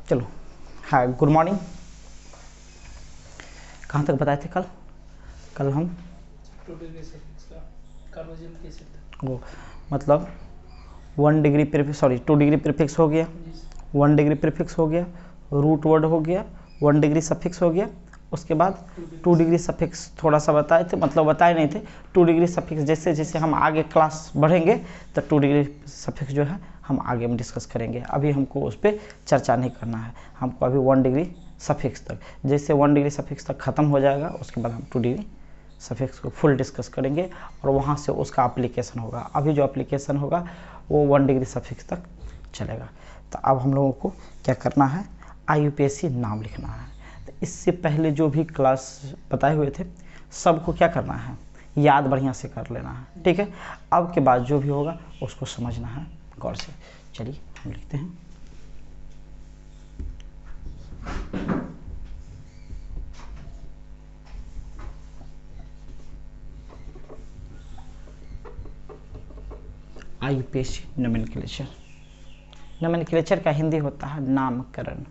चलो, हाय, good morning. कहाँ तक बताए थे कल हम? वो मतलब 1 degree prefix, sorry 2 degree prefix हो गया, 1 डिग्री प्रीफिक्स हो गया, रूट वर्ड हो गया, 1 डिग्री सफिक्स हो गया, उसके बाद 2 डिग्री सफिक्स थोड़ा सा बताए थे, मतलब बताए नहीं थे। 2 डिग्री सफिक्स जैसे जैसे हम आगे क्लास बढ़ेंगे तो 2 डिग्री सफिक्स जो है हम आगे में डिस्कस करेंगे। अभी हमको उस पर चर्चा नहीं करना है, हमको अभी 1 डिग्री सफिक्स तक, जैसे 1 डिग्री सफिक्स तक ख़त्म हो जाएगा उसके बाद हम 2 डिग्री सफिक्स को फुल डिस्कस करेंगे और वहाँ से उसका एप्लीकेशन होगा। अभी जो एप्लीकेशन होगा वो 1 डिग्री सफिक्स तक चलेगा। तो अब हम लोगों को क्या करना है, IUPAC नाम लिखना है। तो इससे पहले जो भी क्लास बताए हुए थे सबको क्या करना है, याद बढ़िया से कर लेना है, ठीक है। अब के बाद जो भी होगा उसको समझना है गौर से। चलिए हम लिखते हैं IUPAC नोमेनक्लेचर। नोमेनक्लेचर का हिंदी होता है नामकरण।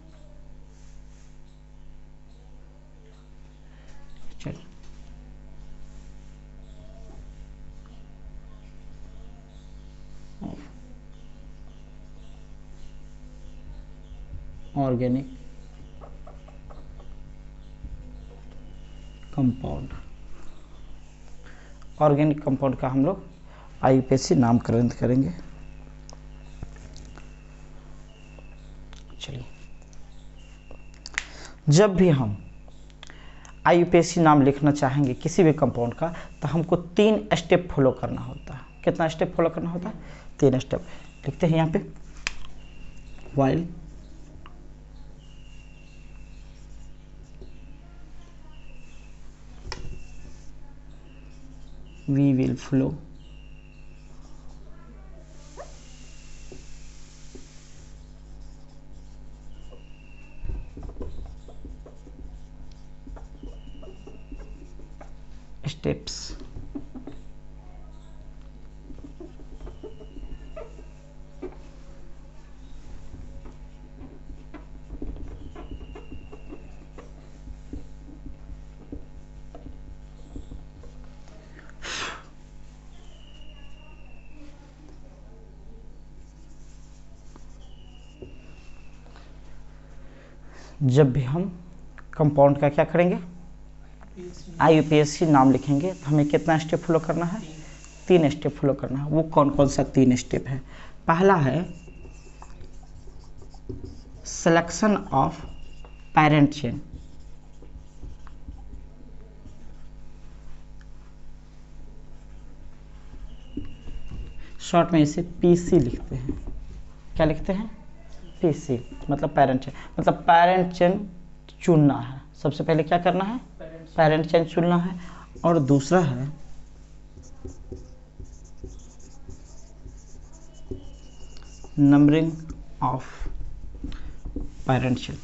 चलिए, ऑर्गेनिक कंपाउंड, ऑर्गेनिक कंपाउंड का हम लोग IUPAC नामकरण करेंगे। चलिए, जब भी हम IUPAC नाम लिखना चाहेंगे किसी भी कंपाउंड का तो हमको 3 स्टेप फॉलो करना होता है। कितना स्टेप फॉलो करना होता है? 3 स्टेप। लिखते हैं यहाँ पे, while we will follow steps जब भी हम कंपाउंड का क्या करेंगे, IUPAC नाम लिखेंगे तो हमें कितना स्टेप फॉलो करना है? 3 स्टेप फॉलो करना है। वो कौन कौन सा 3 स्टेप है? पहला है selection of parent chain. Short में इसे PC लिखते हैं। क्या लिखते हैं? PC, मतलब पेरेंट चेन। मतलब पेरेंट चेन चुनना है। सबसे पहले क्या करना है? पेरेंट चेन चुनना है। और दूसरा है नंबरिंग ऑफ पेरेंट चेन।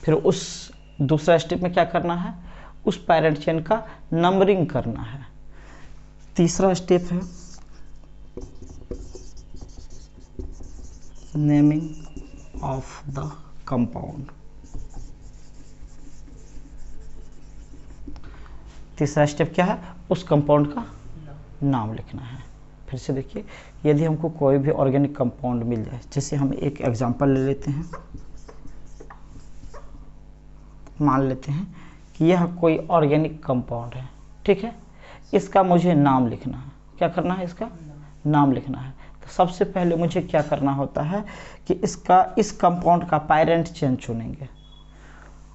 फिर उस दूसरा स्टेप में क्या करना है? उस पेरेंट चेन का नंबरिंग करना है। तीसरा स्टेप है नेमिंग ऑफ द कंपाउंड। तीसरा स्टेप क्या है? उस कंपाउंड का नाम लिखना है। फिर से देखिए, यदि हमको कोई भी ऑर्गेनिक कंपाउंड मिल जाए, जैसे हम एक एग्जांपल ले लेते हैं, मान लेते हैं कि यह कोई ऑर्गेनिक कंपाउंड है, ठीक है। इसका मुझे नाम लिखना है। क्या करना है? इसका नाम लिखना है। तो सबसे पहले मुझे क्या करना होता है कि इस कंपाउंड का पेरेंट चेन चुनेंगे।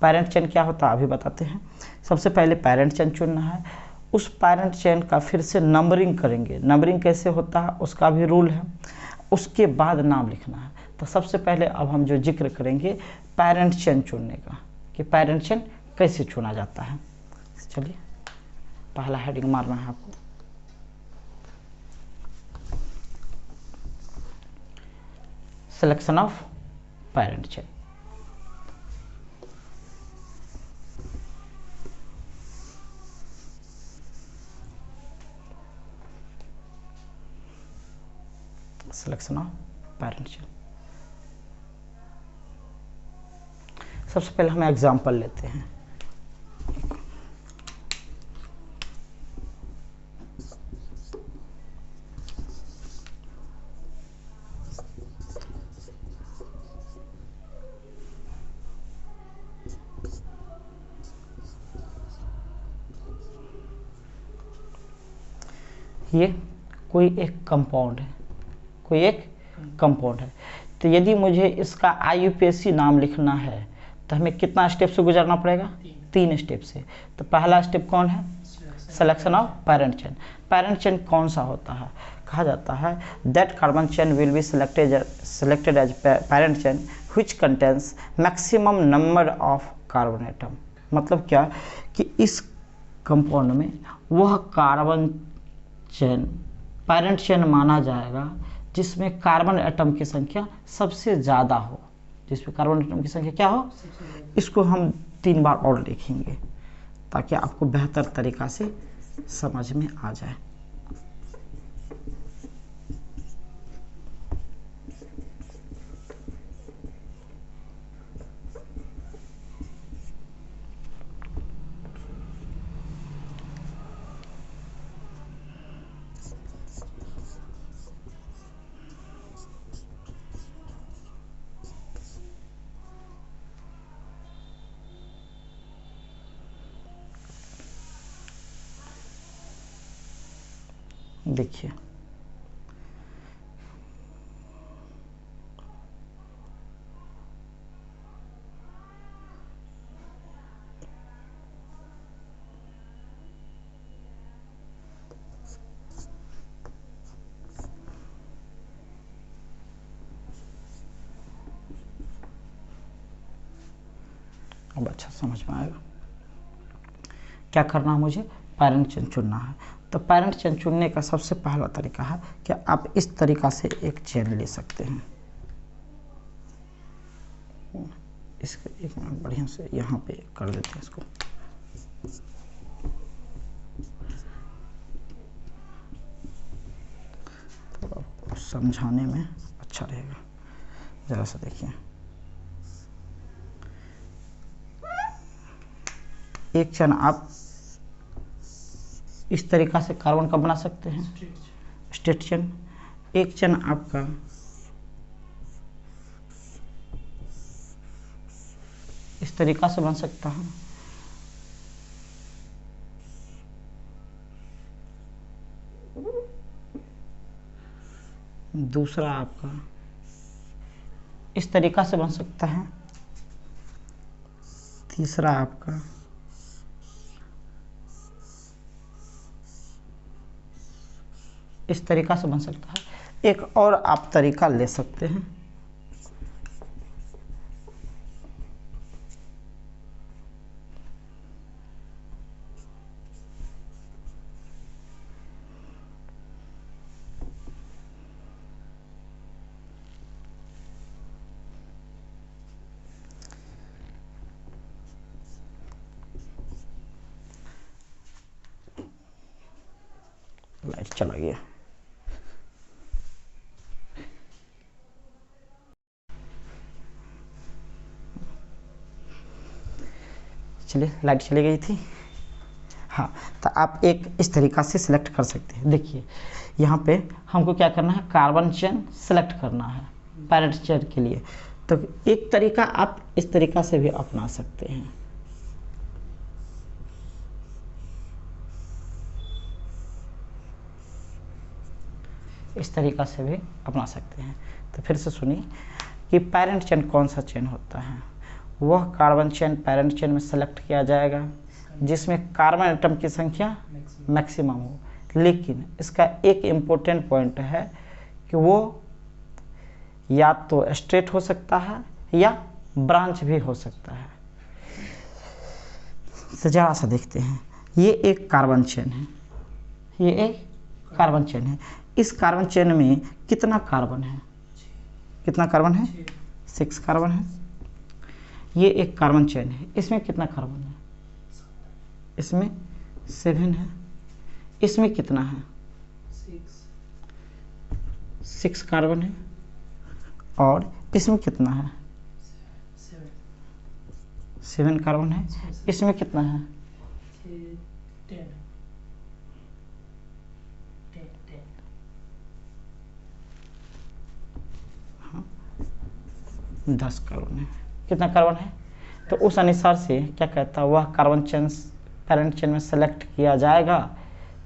पेरेंट चेन क्या होता है अभी बताते हैं। सबसे पहले पेरेंट चेन चुनना है, उस पेरेंट चेन का फिर से नंबरिंग करेंगे। नंबरिंग कैसे होता है उसका भी रूल है, उसके बाद नाम लिखना है। तो सबसे पहले अब हम जो जिक्र करेंगे पेरेंट चेन चुनने का, कि पेरेंट चेन कैसे चुना जाता है। चलिए, पहला हेडिंग मारना है आपको, selection of parent chain. Selection of parent chain. सबसे पहले हम एग्जाम्पल लेते हैं। ये कोई एक कंपाउंड है, कोई एक कंपाउंड है। तो यदि मुझे इसका IUPAC नाम लिखना है तो हमें कितना स्टेप से गुजरना पड़ेगा? 3 स्टेप से। तो पहला स्टेप कौन है? Selection of parent chain. Parent chain कौन सा होता है? कहा जाता है that carbon chain will be selected as parent chain which contains maximum number of carbon atom. मतलब क्या कि इस कंपाउंड में वह कार्बन चेन पैरेंट चेन माना जाएगा जिसमें कार्बन एटम की संख्या सबसे ज़्यादा हो, जिसमें कार्बन एटम की संख्या क्या हो। इसको हम 3 बार और लिखेंगे ताकि आपको बेहतर तरीक़ा से समझ में आ जाए। देखिए अब अच्छा समझ में आएगा। क्या करना है मुझे? पैरेंट चेन चुनना है। तो पैरेंट चेन चुनने का सबसे पहला तरीका है कि आप इस तरीका से एक चेन ले सकते हैं। इसका एक मिनट बढ़िया से यहाँ पे कर देते हैं इसको। तो समझाने में अच्छा रहेगा। ज़रा सा देखिए, एक चेन आप इस तरीका से कार्बन का बना सकते हैं, स्ट्रेट चेन। एक चेन आपका इस तरीका से बन सकता है। दूसरा आपका इस तरीका से बन सकता है। तीसरा आपका इस तरीका से बन सकता है। एक और आप तरीका ले सकते हैं। लाइट चला गया। चलिए, लाइट चली गई थी। हाँ, तो आप एक इस तरीका से सिलेक्ट कर सकते हैं। देखिए यहाँ पे हमको क्या करना है? कार्बन चेन सिलेक्ट करना है पैरेंट चेन के लिए। तो एक तरीका आप इस तरीका से भी अपना सकते हैं। इस तरीका से भी अपना सकते हैं। तो फिर से सुनिए कि पैरेंट चेन कौन सा चेन होता है? वह कार्बन चेन पैरेंट चेन में सेलेक्ट किया जाएगा जिसमें कार्बन एटम की संख्या मैक्सिमम हो। लेकिन इसका एक इम्पोर्टेंट पॉइंट है कि वो या तो स्ट्रेट हो सकता है या ब्रांच भी हो सकता है। तो जरा सा देखते हैं, ये एक कार्बन चेन है, ये एक कार्बन चेन है। इस कार्बन चेन में कितना कार्बन है? कितना कार्बन है? 6 कार्बन है। ये एक कार्बन चेन है, इसमें कितना कार्बन है? इसमें 7 है। इसमें कितना है? 6 कार्बन है। और इसमें कितना है? 7 कार्बन है। इसमें कितना है? 10 कार्बन है। कितना कार्बन है? तो उस अनुसार से क्या कहता है, वह कार्बन चेन पैरेंट चेन में सेलेक्ट किया जाएगा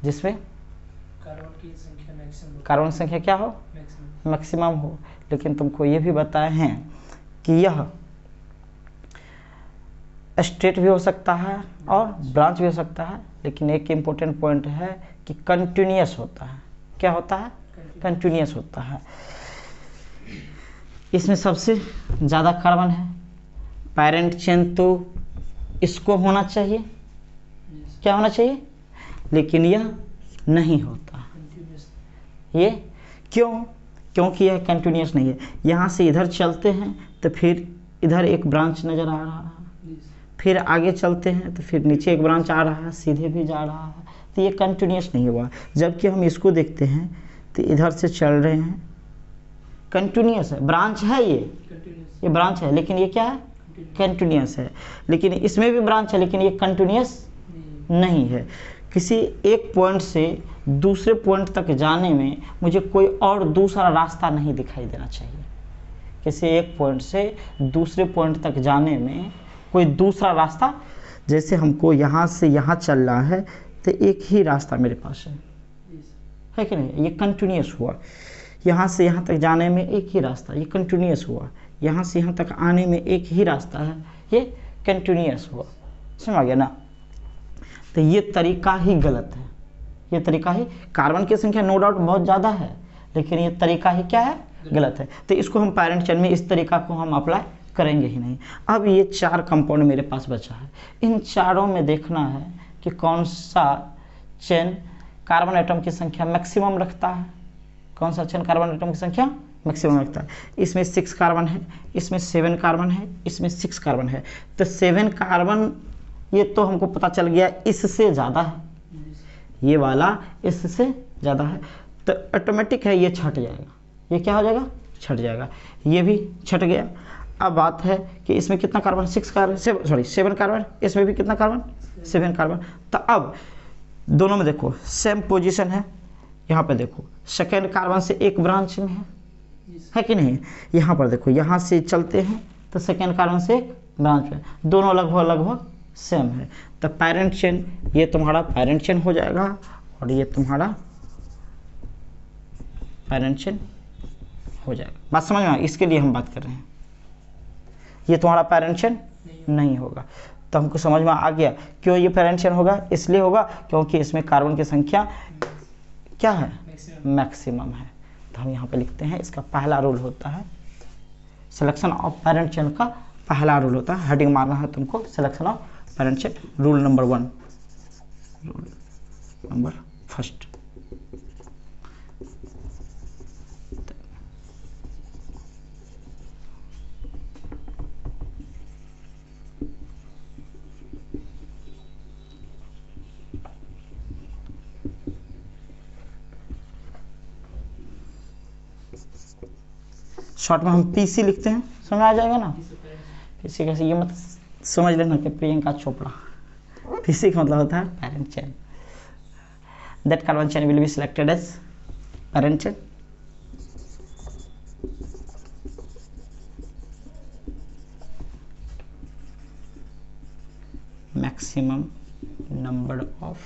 जिसमें कार्बन संख्या क्या हो? मैक्सिमम हो। लेकिन तुमको ये भी बताए हैं कि यह स्ट्रेट भी हो सकता है और ब्रांच भी हो सकता है, लेकिन एक इम्पोर्टेंट पॉइंट है कि कंटिन्यूअस होता है। क्या होता है? कंटिन्यूअस होता है। इसमें सबसे ज़्यादा कार्बन है, पैरेंट चेन तो इसको होना चाहिए, क्या होना चाहिए, लेकिन यह नहीं होता। ये क्यों? क्योंकि यह कंटिन्यूअस नहीं है। यहाँ से इधर चलते हैं तो फिर इधर एक ब्रांच नज़र आ रहा है, फिर आगे चलते हैं तो फिर नीचे एक ब्रांच आ रहा है, सीधे भी जा रहा है, तो ये कंटिन्यूअस नहीं हुआ। जबकि हम इसको देखते हैं तो इधर से चल रहे हैं, कंटिन्यूअस है, ब्रांच है, ये ब्रांच है, लेकिन ये क्या है? कंटिन्यूअस है। लेकिन इसमें भी ब्रांच है, लेकिन ये कंटिन्यूअस नहीं है। किसी एक पॉइंट से दूसरे पॉइंट तक जाने में मुझे कोई और दूसरा रास्ता नहीं दिखाई देना चाहिए। किसी एक पॉइंट से दूसरे पॉइंट तक जाने में कोई दूसरा रास्ता, जैसे हमको यहाँ से यहाँ चलना है तो एक ही रास्ता मेरे पास है कि नहीं? ये कंटिन्यूअस हुआ। यहाँ से यहाँ तक जाने में एक ही रास्ता, ये कंटिन्यूअस हुआ। यहाँ से यहाँ तक आने में एक ही रास्ता है, ये कंटिन्यूअस हुआ। समझ गया ना? तो ये तरीका ही गलत है, ये तरीका ही, कार्बन की संख्या नो डाउट बहुत ज़्यादा है, लेकिन ये तरीका ही क्या है? गलत है। तो इसको हम पैरेंट चेन में इस तरीका को हम अप्लाई करेंगे ही नहीं। अब ये 4 कंपाउंड मेरे पास बचा है, इन चारों में देखना है कि कौन सा चेन कार्बन एटम की संख्या मैक्सिमम रखता है, कौन सा चेन कार्बन एटम की संख्या मैक्सिमम रखता है। इसमें 6 कार्बन है, इसमें 7 कार्बन है, इसमें 6 कार्बन है। तो 7 कार्बन ये तो हमको पता चल गया इससे ज़्यादा है, ये वाला इससे ज़्यादा है, तो ऑटोमेटिक है ये छट जाएगा। ये क्या हो जाएगा? छट जाएगा। ये भी छट गया। अब बात है कि इसमें कितना कार्बन? 7 कार्बन। इसमें भी कितना कार्बन? 7 कार्बन। तो अब दोनों में देखो सेम पोजीशन है। यहाँ पे देखो सेकेंड कार्बन से एक ब्रांच में है कि नहीं? यहाँ पर देखो, यहाँ से चलते हैं तो सेकेंड कार्बन से एक ब्रांच में, दोनों लगभग सेम है। तो पैरेंट चेन, ये तुम्हारा पैरेंट चेन हो जाएगा और ये तुम्हारा पैरेंट चेन हो जाएगा। बात समझ में आ? इसके लिए हम बात कर रहे हैं। ये तुम्हारा पैरेंट चेन नहीं होगा। तो हमको समझ में आ गया क्यों ये पैरेंट चेन होगा। इसलिए होगा क्योंकि इसमें कार्बन की संख्या क्या है? मैक्सिमम है। तो हम यहाँ पे लिखते हैं, इसका पहला रूल होता है सिलेक्शन ऑफ पैरेंट चेन का पहला रूल होता है, हेडिंग मारना है तुमको, selection of parent chain, rule number 1, rule number 1। Short में हम पीसी लिखते हैं, समझ आ जाएगा ना? पीसी कैसे, ये मत समझ लेना कि प्रियंका चोपड़ा, पीसी का मतलब होता है parent chain. That carbon chain will be selected as parent chain maximum number of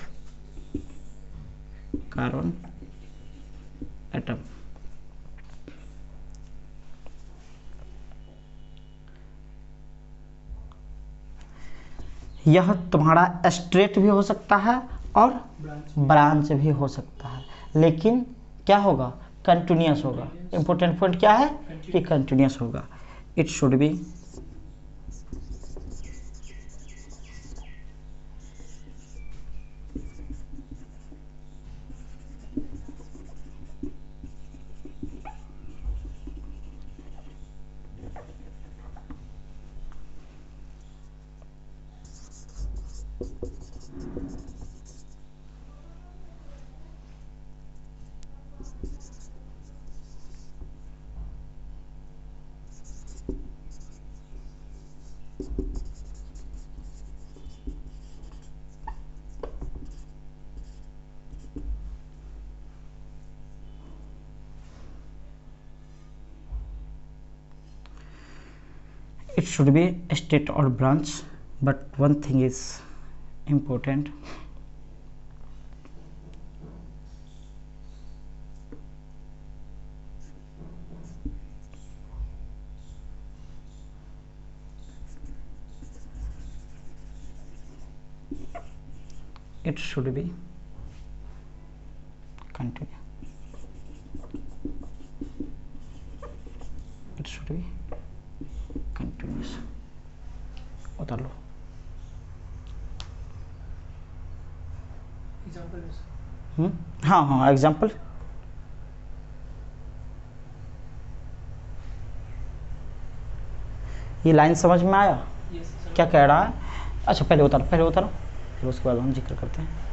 carbon atom। यह तुम्हारा स्ट्रेट भी हो सकता है और ब्रांच भी हो सकता है, लेकिन क्या होगा? कंटिन्यूअस होगा। इंपॉर्टेंट पॉइंट क्या है कि कंटिन्यूअस होगा। It should be it should be state or branch, but one thing is important. It should be continue. It should be continuous. उतार लो. हाँ एग्जाम्पल. ये लाइन समझ में आया? क्या कह रहा है? अच्छा पहले उतारो फिर उसके बाद हम जिक्र करते हैं.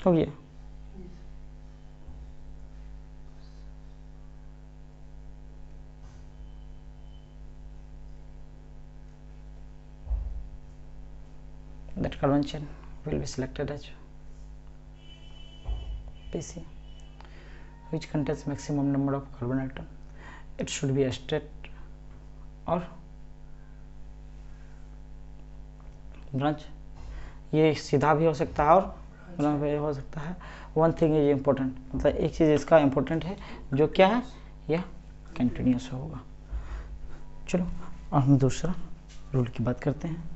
हो गया. That convention will be selected as PC, which contains maximum number of carbon atom. It should be a state or branch. ये सीधा भी हो सकता है और हो सकता है. वन थिंग इज इम्पोर्टेंट, मतलब एक चीज़ इसका इम्पोर्टेंट है जो क्या है, यह कंटिन्यूस होगा. चलो और हम दूसरा रूल की बात करते हैं.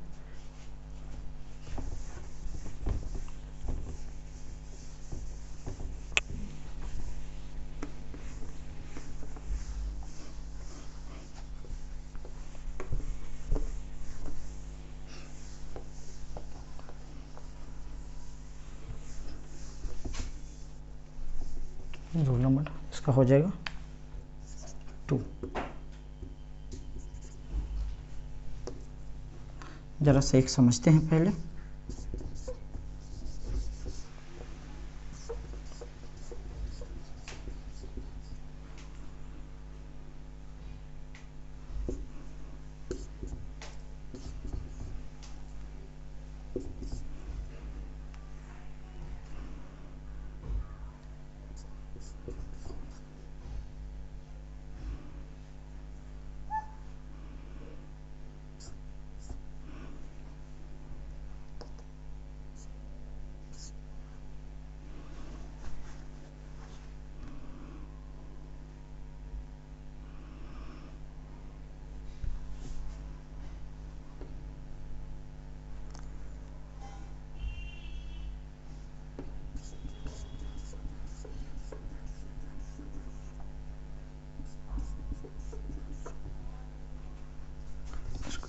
रोल नंबर इसका हो जाएगा 2. जरा से एक समझते हैं पहले.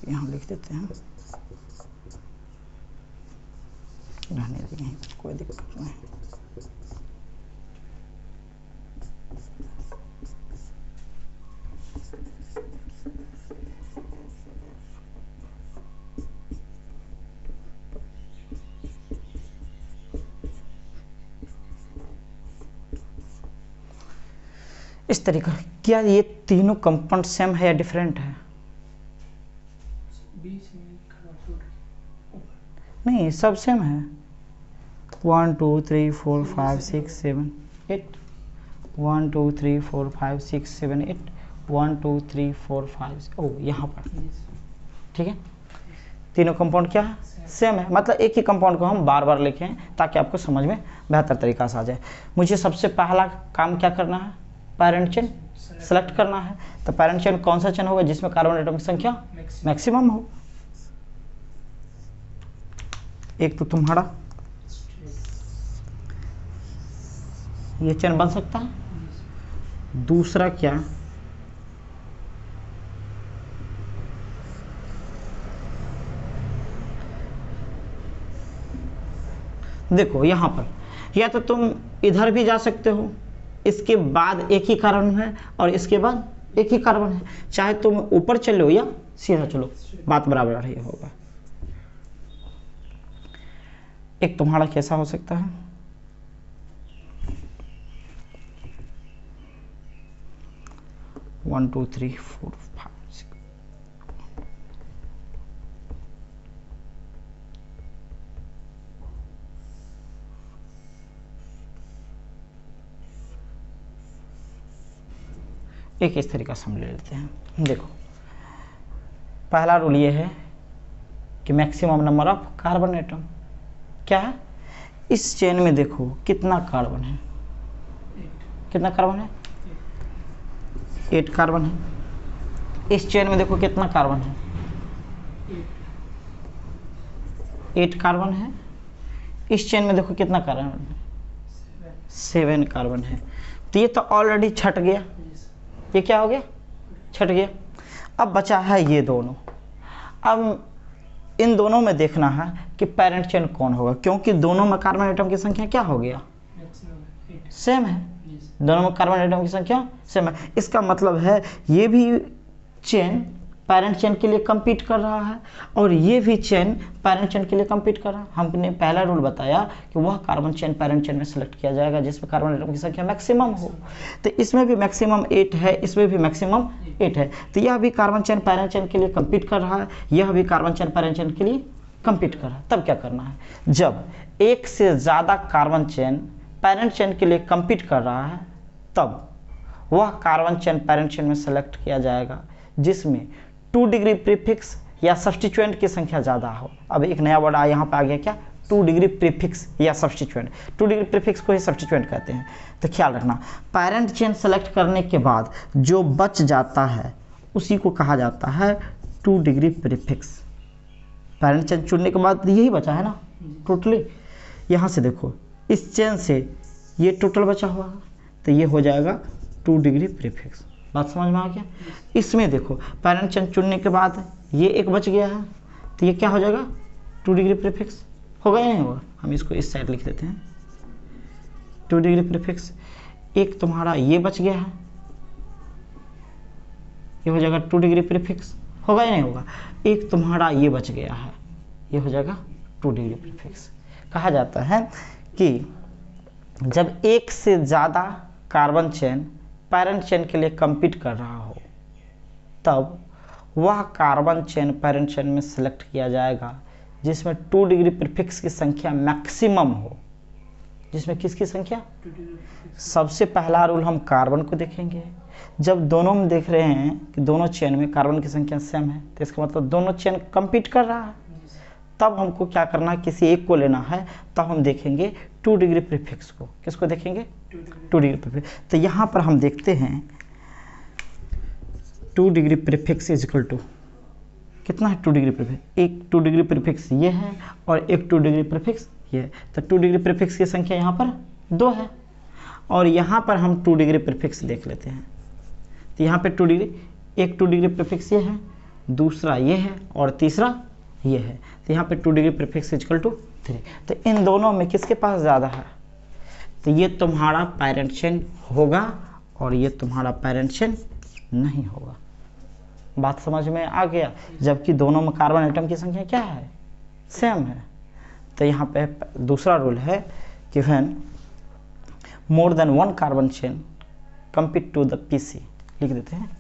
यहाँ लिख देते हैं, रहने देंगे, कोई दिक्कत नहीं. इस तरीका. क्या ये तीनों कंपाउंड सेम है या डिफरेंट है? नहीं, सब सेम है. 1 2 3 4 5 6 7 8 1 2 3 4 5 6 7 8 1 2 3 4 5 ओ यहाँ पर, ठीक है। तीनों कंपाउंड क्या है? सेम है, मतलब एक ही कंपाउंड को हम बार बार लिखें ताकि आपको समझ में बेहतर तरीका से आ जाए। मुझे सबसे पहला काम क्या करना है? पैरेंट चेन सेलेक्ट करना है। तो पैरेंट चेन कौन सा चेन होगा जिसमें कार्बन एटम की संख्या मैक्सिमम हो? एक तो तुम्हारा ये चेन बन सकता है, दूसरा क्या, देखो यहाँ पर या तो तुम इधर भी जा सकते हो, इसके बाद एक ही कार्बन है और इसके बाद एक ही कार्बन है, चाहे तुम ऊपर चलो या सीधा चलो, बात बराबर ही होगा। एक तुम्हारा कैसा हो सकता है? One two three four five six, एक इस तरीका से हम ले लेते हैं। देखो पहला रूल ये है कि maximum number of carbon atom क्या है इस चेन में। देखो कितना कार्बन है, कितना कार्बन है? 8 कार्बन है। इस चेन में देखो कितना कार्बन है? 8 कार्बन है। इस चेन में देखो कितना कार्बन है? 7 कार्बन है। तो ये तो ऑलरेडी छट गया, ये क्या हो गया? छट गया। अब बचा है ये दोनों। अब इन दोनों में देखना है कि पेरेंट चेन कौन होगा, क्योंकि दोनों में कार्बन एटम की संख्या क्या हो गया? सेम है। दोनों में कार्बन एटम की संख्या सेम है। इसका मतलब है ये भी चेन पेरेंट चेन के लिए compete कर रहा है और ये भी चेन पेरेंट चेन के लिए compete कर रहा है। हमने पहला रूल बताया कि वह कार्बन चेन पेरेंट चेन में सेलेक्ट किया जाएगा जिसमें कार्बन एटम की संख्या मैक्सिमम हो। तो इसमें भी मैक्सिमम 8 है, इसमें भी मैक्सिमम 8 है। तो यह भी कार्बन चेन पेरेंट चेन के लिए compete कर रहा है, यह भी कार्बन चेन पेरेंट चेन के लिए compete कर रहा है। तब क्या करना है? जब एक से ज़्यादा कार्बन चेन पेरेंट चेन के लिए compete कर रहा है तब वह कार्बन चेन पेरेंट चेन में सेलेक्ट किया जाएगा जिसमें 2 डिग्री प्रीफिक्स या सब्स्टिट्यूएंट की संख्या ज़्यादा हो। अब एक नया वर्ड यहाँ पे आ गया क्या? 2 डिग्री प्रीफिक्स या सब्स्टिट्यूएंट। 2 डिग्री प्रीफिक्स को ही सब्स्टिट्यूएंट कहते हैं। तो ख्याल रखना, पेरेंट चेन सेलेक्ट करने के बाद जो बच जाता है उसी को कहा जाता है 2 डिग्री प्रीफिक्स। पेरेंट चेन चुनने के बाद यही बचा है ना टोटली। यहाँ से देखो इस चेन से ये टोटल बचा हुआ है तो ये हो जाएगा 2 डिग्री प्रीफिक्स। बात समझ में आ गया? इसमें देखो पेरेंट चेन चुनने के बाद ये एक बच गया है तो ये क्या हो जाएगा? 2 डिग्री प्रीफिक्स होगा या नहीं होगा? हम इसको इस साइड लिख देते हैं 2 डिग्री प्रीफिक्स। एक तुम्हारा ये बच गया है, ये हो जाएगा 2 डिग्री प्रीफिक्स, होगा या नहीं होगा? एक तुम्हारा ये बच गया है, ये हो जाएगा 2 डिग्री प्रीफिक्स। कहा जाता है कि जब एक से ज़्यादा कार्बन चेन पेरेंट चेन के लिए compete कर रहा हो तब वह कार्बन चेन पेरेंट चेन में सेलेक्ट किया जाएगा जिसमें 2 डिग्री प्रीफिक्स की संख्या मैक्सिमम हो। जिसमें किसकी संख्या? सबसे पहला रूल हम कार्बन को देखेंगे। जब दोनों में देख रहे हैं कि दोनों चेन में कार्बन की संख्या सेम है तो इसका मतलब दोनों चेन compete कर रहा है। तब हमको क्या करना है? किसी एक को लेना है। तब हम देखेंगे 2 डिग्री प्रीफिक्स को। किसको देखेंगे? 2 डिग्री प्रीफिक्स। तो यहाँ पर हम देखते हैं 2 degree prefix is equal to कितना है? 2 डिग्री प्रीफिक्स। एक 2 डिग्री प्रीफिक्स ये है और एक 2 डिग्री प्रीफिक्स ये है। तो 2 डिग्री प्रीफिक्स की संख्या यहाँ पर 2 है और यहाँ पर हम 2 डिग्री प्रीफिक्स देख लेते हैं। तो यहाँ पे 2 डिग्री, एक 2 डिग्री प्रीफिक्स ये है, दूसरा ये है और तीसरा ये है। तो यहाँ पे 2 डिग्री प्रीफिक्स इक्वल टू 3। तो इन दोनों में किसके पास ज़्यादा है? तो ये तुम्हारा पेरेंट चेन होगा और ये तुम्हारा पेरेंट चेन नहीं होगा। बात समझ में आ गया? जबकि दोनों में कार्बन एटम की संख्या क्या है? सेम है। तो यहाँ पे दूसरा रूल है कि when more than 1 carbon chain compete to the PC, लिख देते हैं।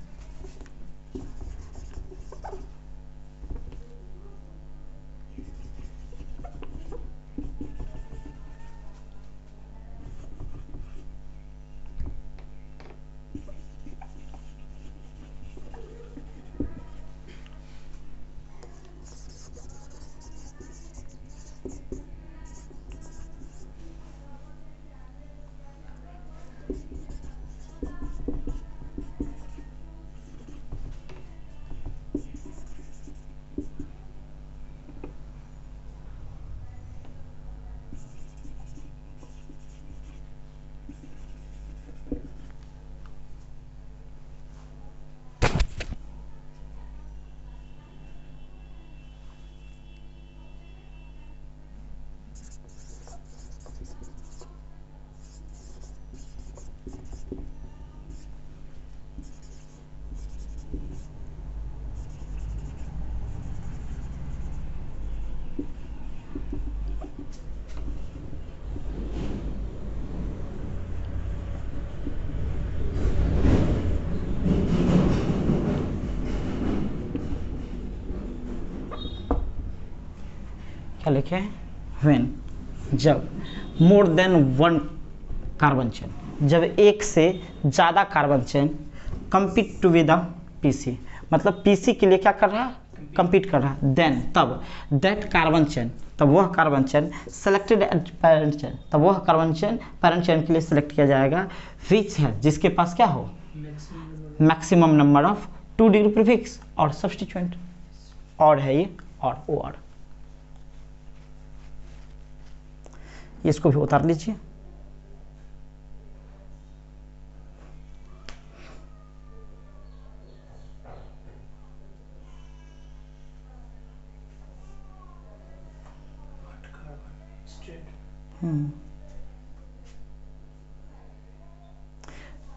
क्या लिखे हैं? व्हेन, जब more than one carbon chain, जब एक से ज़्यादा carbon chain compete to with the PC, मतलब पीसी के लिए क्या कर रहा है? compete कर रहा है। देन, तब दैट कार्बन चेन, तब वह carbon chain selected at parent chain, तब वह कार्बन चेन पैरेंट चेन के लिए सेलेक्ट किया जाएगा विच है, जिसके पास क्या हो? Maximum number of 2 degree prefix और सब्स्टिट्यूएंट। और है ये, और ओ और इसको भी उतार लीजिए।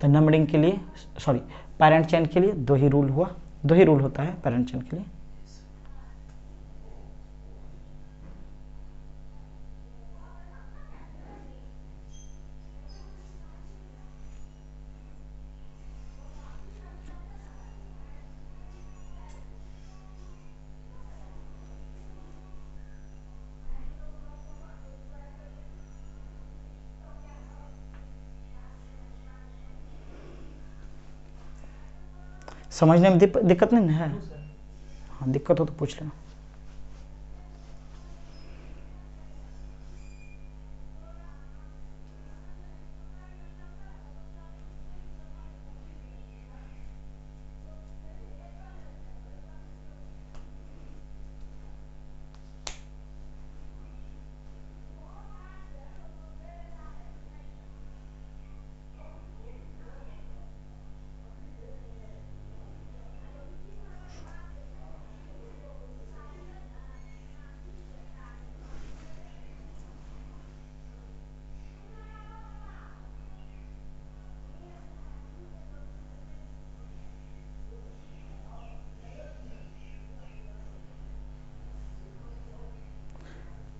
तो नंबरिंग के लिए, सॉरी, पैरेंट चेन के लिए दो ही रूल हुआ, दो ही रूल होता है पैरेंट चेन के लिए। समझने में दिक्कत नहीं है? हाँ, दिक्कत हो तो पूछ लेना।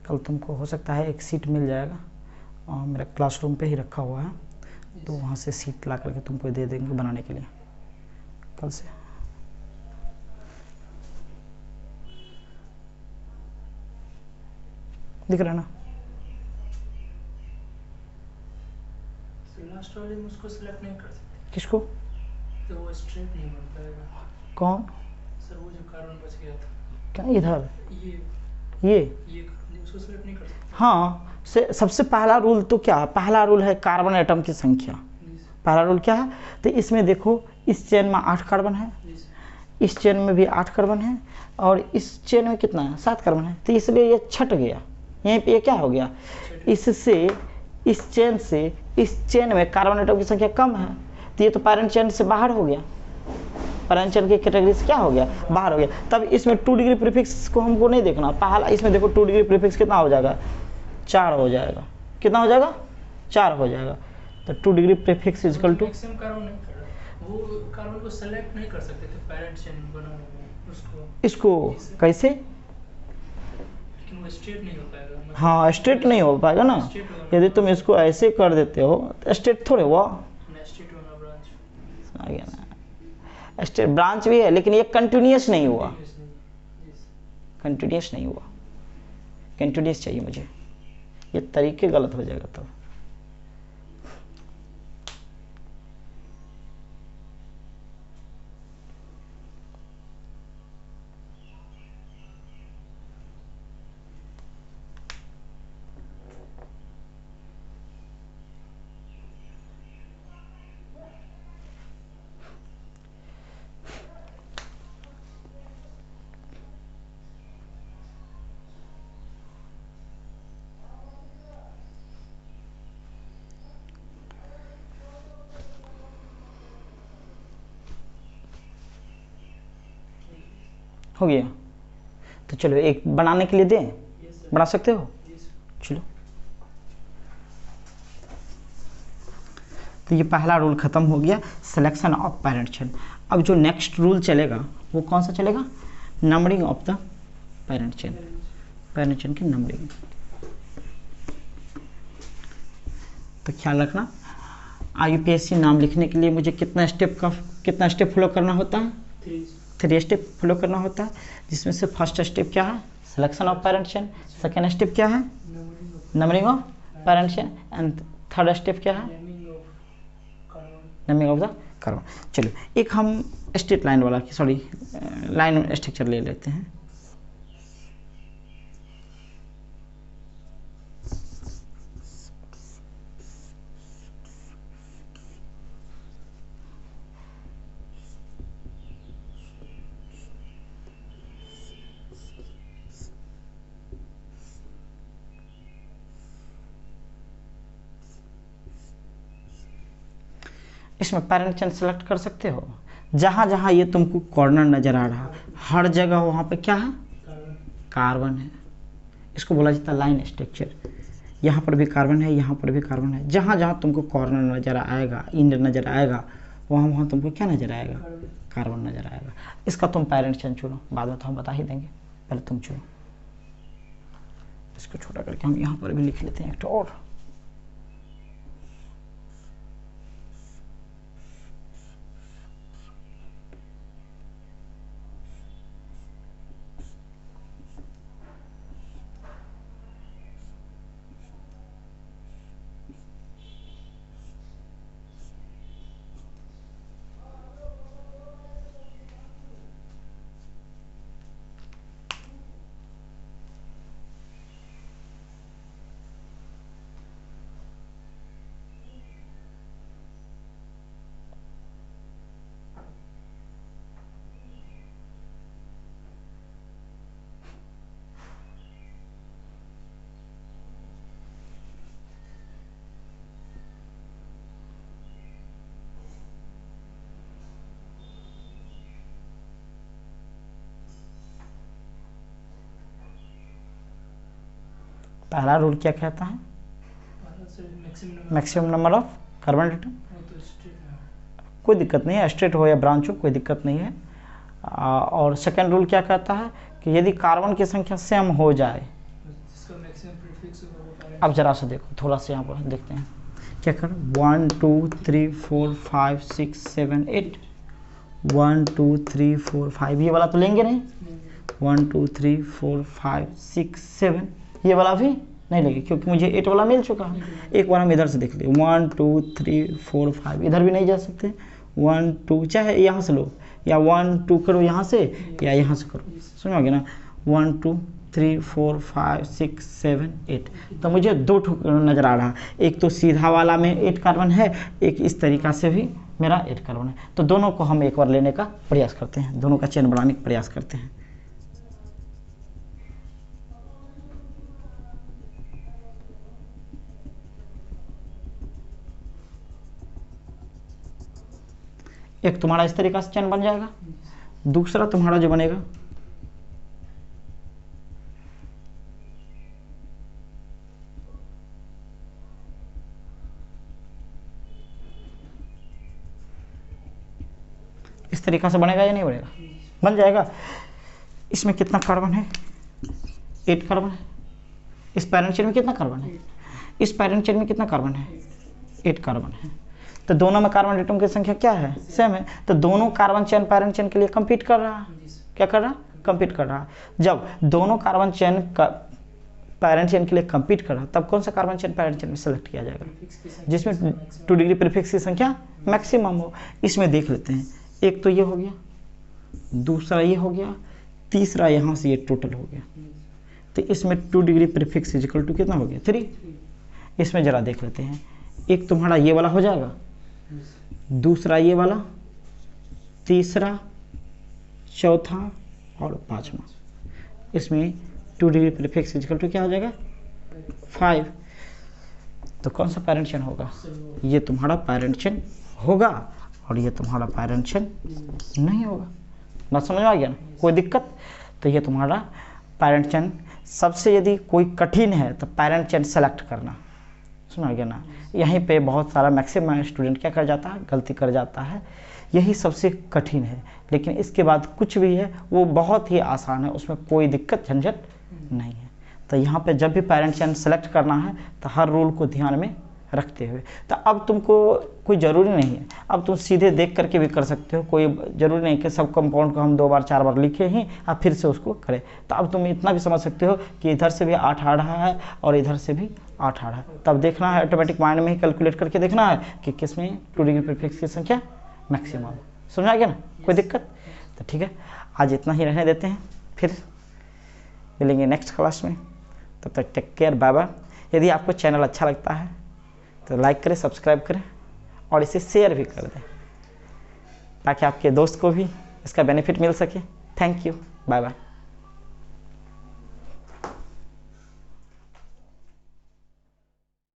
कल तुमको हो सकता है एक सीट मिल जाएगा, और मेरा क्लासरूम पे ही रखा हुआ है, तो वहाँ से सीट ला करके तुमको दे देंगे बनाने के लिए कल से। दिख रहा है ना? लास्ट वाले में उसको सिलेक्ट नहीं कर सकते। किसको? तो वो स्ट्रेट नहीं बन पाएगा। कौन? सर वो जो कार्बन बच गया था। क्या इधर? ये उसको सिलेक्ट नहीं कर सकते। हाँ, सबसे पहला रूल तो क्या? पहला रूल है कार्बन एटम की संख्या। पहला रूल क्या है? तो इसमें देखो, इस चेन में 8 कार्बन है, इस चेन में भी 8 कार्बन है, और इस चेन में कितना है? 7 कार्बन है। तो इसलिए ये छट गया, यहीं पे ये क्या हो गया? इससे इस चेन से इस चेन में कार्बन एटम की संख्या कम है, तो ये तो पैरेंट चेन से बाहर हो गया, पैरेंट चेन की कैटेगरी से क्या हो गया? बाहर हो गया। तब इसमें 2 डिग्री प्रीफिक्स को हमको नहीं देखना। पहला इसमें देखो 2 डिग्री प्रीफिक्स कितना हो जाएगा? 4 हो जाएगा। कितना हो जाएगा? 4 हो जाएगा। तो 2 degree prefix equal to, maximum carbon नहीं कर रहा, वो कार्बन को सेलेक्ट नहीं कर सकते थे पैरेंट चेन बनाने में उसको। इसको कैसे? लेकिन वो स्ट्रेट नहीं हो पाएगा। हाँ, स्ट्रेट नहीं हो पाएगा ना। यदि तुम इसको ऐसे कर देते हो तो स्ट्रेट थोड़े हुआ। स्ट्रेट होना ब्रांच आ गया ना, स्ट्रेट ब्रांच भी है, लेकिन ये कंटिन्यूस नहीं हुआ, कंटिन्यूस नहीं हुआ। कंटिन्यूस चाहिए मुझे, ये तरीके गलत हो जाएगा तब। हो गया। तो चलो एक बनाने के लिए दें, Yes, sir. बना सकते हो? Yes, sir. चलो, तो ये पहला रूल खत्म हो गया, सिलेक्शन ऑफ पेरेंट चेन। अब जो नेक्स्ट रूल चलेगा वो कौन सा चलेगा? Numbering of the parent chain, parent chain की नंबरिंग। तो ख्याल रखना, IUPAC नाम लिखने के लिए मुझे कितना स्टेप फॉलो करना होता है? 3 स्टेप फॉलो करना होता है, जिसमें से फर्स्ट स्टेप क्या है? Selection of parent chain. Second step क्या है? Numbering of parent chain. And third step क्या है? Numbering of the carbon. चलो एक हम स्ट्रेट लाइन वाला लाइन स्ट्रक्चर ले लेते हैं। इसमें पेरेंट चेन सेलेक्ट कर सकते हो। जहाँ जहाँ ये तुमको कॉर्नर नज़र आ रहा हर जगह वहाँ पे क्या है? कार्बन है। इसको बोला जाता है लाइन स्ट्रक्चर। यहाँ पर भी कार्बन है, यहाँ पर भी कार्बन है। जहाँ जहाँ तुमको कॉर्नर नज़र आएगा, इंड नज़र आएगा, वहाँ वहाँ तुमको क्या नज़र आएगा? कार्बन नज़र आएगा। इसका तुम पेरेंट चेन चुनो, बाद में तो हम बता ही देंगे, पहले तुम चुनो। इसको छोटा करके हम यहाँ पर भी लिख लेते हैं एक और। पहला रूल क्या कहता है? Maximum number of carbon atom. कोई दिक्कत नहीं है, स्ट्रेट हो या ब्रांच हो कोई दिक्कत नहीं है। और सेकंड रूल क्या कहता है कि यदि कार्बन की संख्या सेम हो जाए, अब जरा सा देखो, थोड़ा सा यहाँ पर देखते हैं क्या कर 1 2 3 4 5 6 7 8 1 2 3 4 5 ये वाला तो लेंगे नहीं। 1 2 3 4 5 6 7 ये वाला भी नहीं लेंगे क्योंकि मुझे 8 वाला मिल चुका है। एक बार हम इधर से देख लिए 1 2 3 4 5 इधर भी नहीं जा सकते। 1 2 चाहे यहाँ से लो या 1 2 करो यहाँ से या यहाँ से करो, समझोगे ना। 1 2 3 4 5 6 7 8 तो मुझे 2 नज़र आ रहा। एक तो सीधा वाला में 8 कार्बन है, एक इस तरीक़ा से भी मेरा 8 कार्बन है। तो दोनों को हम एक बार लेने का प्रयास करते हैं, दोनों का चेन बनाने का प्रयास करते हैं। एक तुम्हारा इस तरीक़ा से चेन बन जाएगा, दूसरा तुम्हारा जो बनेगा इस तरीक़ा से बनेगा या नहीं बनेगा? बन जाएगा। इसमें कितना कार्बन है? 8 कार्बन है। इस पैरेंट चेन में कितना कार्बन है? इस पैरेंट चेन में कितना कार्बन है? 8 कार्बन है। तो दोनों में कार्बन एटम की संख्या क्या है? सेम है। तो दोनों कार्बन चेन पैरेंट चेन के लिए कंपीट कर रहा है। क्या कर रहा है? कंपीट कर रहा है। जब दोनों कार्बन चेन का पैरेंट चेन के लिए कंपीट कर रहा है तब कौन सा कार्बन चेन पैरेंट चेन में सेलेक्ट किया जाएगा? जिसमें 2 डिग्री प्रीफिक्स की संख्या मैक्सिमम हो। इसमें देख लेते हैं, एक तो ये हो गया, दूसरा ये हो गया, तीसरा यहाँ से ये टोटल हो गया। तो इसमें 2 डिग्री प्रीफिक्स इक्वल टू कितना हो गया? 3। इसमें ज़रा देख लेते हैं, एक तुम्हारा ये वाला हो जाएगा, दूसरा ये वाला, तीसरा, चौथा और पांचवा। इसमें 2 डिग्री प्रीफिक्स इक्वल टू क्या हो जाएगा? 5। तो कौन सा पैरेंट चेन होगा? ये तुम्हारा पैरेंट चेन होगा और ये तुम्हारा पैरेंट चेन नहीं होगा। बात समझ में आ गया ना, कोई दिक्कत? तो ये तुम्हारा पेरेंट चेन सबसे यदि कोई कठिन है तो पेरेंट चेन सेलेक्ट करना, सुना गया ना। यहीं पे बहुत सारा मैक्सिमम स्टूडेंट क्या कर जाता है, गलती कर जाता है, यही सबसे कठिन है। लेकिन इसके बाद कुछ भी है वो बहुत ही आसान है, उसमें कोई दिक्कत झंझट नहीं है। तो यहाँ पे जब भी पेरेंट चेन सेलेक्ट करना है तो हर रूल को ध्यान में रखते हुए, तो अब तुमको कोई ज़रूरी नहीं है, अब तुम सीधे देख करके भी कर सकते हो, कोई ज़रूरी नहीं कि सब कंपाउंड को हम 2 बार 4 बार लिखे ही अब फिर से उसको करें। तो अब तुम इतना भी समझ सकते हो कि इधर से भी 8 आ रहा है और इधर से भी 8 आ रहा है, तब देखना है ऑटोमेटिक माइंड में ही कैलकुलेट करके देखना है कि किस में 2 डिग्री प्रीफिक्स की संख्या मैक्सिमम। समझ आ गया ना, कोई दिक्कत? तो ठीक है, आज इतना ही रहने देते हैं, फिर मिलेंगे नेक्स्ट क्लास में। तब तक टेक केयर, बाय बाय। यदि आपको चैनल अच्छा लगता है तो लाइक करें, सब्सक्राइब करें और इसे शेयर भी कर दें ताकि आपके दोस्त को भी इसका बेनिफिट मिल सके। Thank you, bye bye.